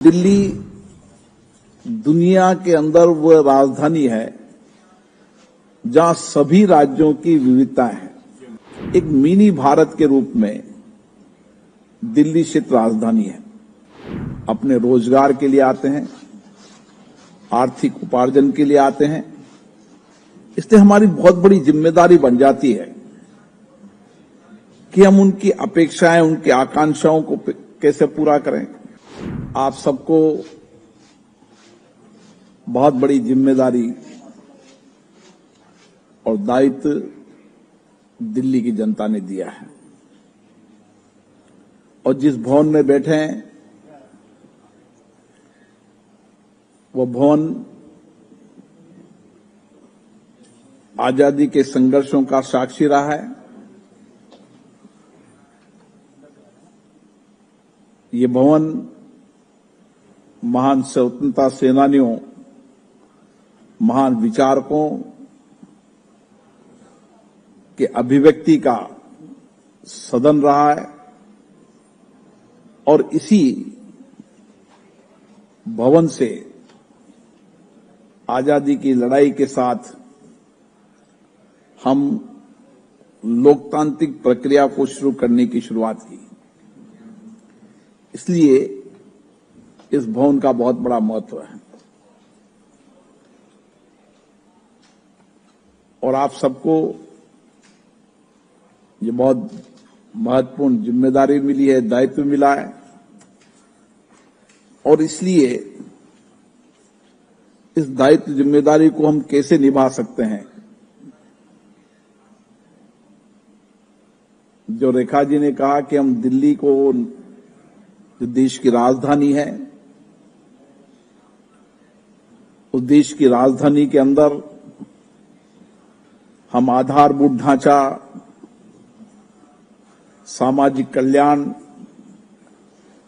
दिल्ली दुनिया के अंदर वह राजधानी है जहां सभी राज्यों की विविधताएं हैं। एक मिनी भारत के रूप में दिल्ली स्थित राजधानी है। अपने रोजगार के लिए आते हैं, आर्थिक उपार्जन के लिए आते हैं। इसलिए हमारी बहुत बड़ी जिम्मेदारी बन जाती है कि हम उनकी अपेक्षाएं, उनकी आकांक्षाओं को कैसे पूरा करें। आप सबको बहुत बड़ी जिम्मेदारी और दायित्व दिल्ली की जनता ने दिया है और जिस भवन में बैठे हैं वह भवन आजादी के संघर्षों का साक्षी रहा है। ये भवन महान स्वतंत्रता सेनानियों, महान विचारकों के अभिव्यक्ति का सदन रहा है और इसी भवन से आजादी की लड़ाई के साथ हम लोकतांत्रिक प्रक्रिया को शुरू करने की शुरुआत की। इसलिए इस भवन का बहुत बड़ा महत्व है और आप सबको ये बहुत महत्वपूर्ण जिम्मेदारी मिली है, दायित्व मिला है और इसलिए इस दायित्व जिम्मेदारी को हम कैसे निभा सकते हैं। जो रेखा जी ने कहा कि हम दिल्ली को, जो देश की राजधानी है, उस देश की राजधानी के अंदर हम आधारभूत ढांचा, सामाजिक कल्याण,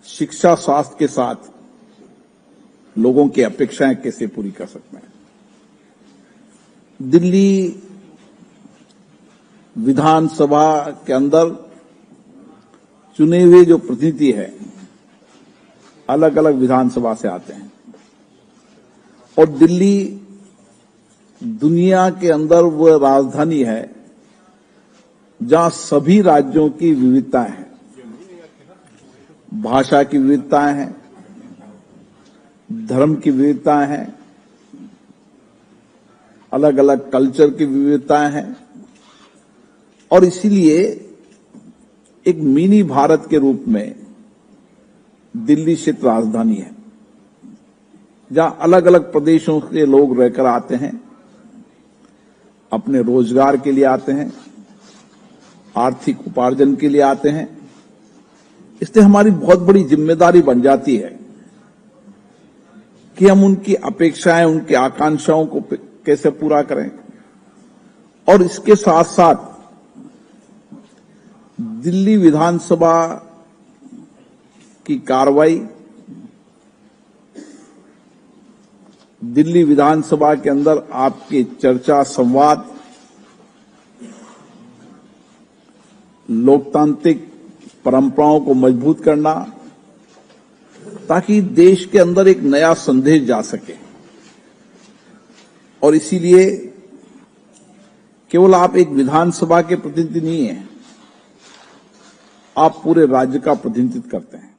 शिक्षा, स्वास्थ्य के साथ लोगों की अपेक्षाएं कैसे पूरी कर सकते हैं। दिल्ली विधानसभा के अंदर चुने हुए जो प्रतिनिधि है अलग अलग विधानसभा से आते हैं और दिल्ली दुनिया के अंदर वह राजधानी है जहां सभी राज्यों की विविधताएं हैं। भाषा की विविधताएं हैं, धर्म की विविधताएं हैं, अलग अलग कल्चर की विविधताएं हैं और इसीलिए एक मिनी भारत के रूप में दिल्ली स्थित राजधानी है जहां अलग अलग प्रदेशों के लोग रहकर आते हैं, अपने रोजगार के लिए आते हैं, आर्थिक उपार्जन के लिए आते हैं। इसलिए हमारी बहुत बड़ी जिम्मेदारी बन जाती है कि हम उनकी अपेक्षाएं, उनकी आकांक्षाओं को कैसे पूरा करें और इसके साथ साथ दिल्ली विधानसभा की कार्रवाई, दिल्ली विधानसभा के अंदर आपकी चर्चा, संवाद, लोकतांत्रिक परंपराओं को मजबूत करना ताकि देश के अंदर एक नया संदेश जा सके और इसीलिए केवल आप एक विधानसभा के प्रतिनिधि नहीं हैं, आप पूरे राज्य का प्रतिनिधित्व करते हैं।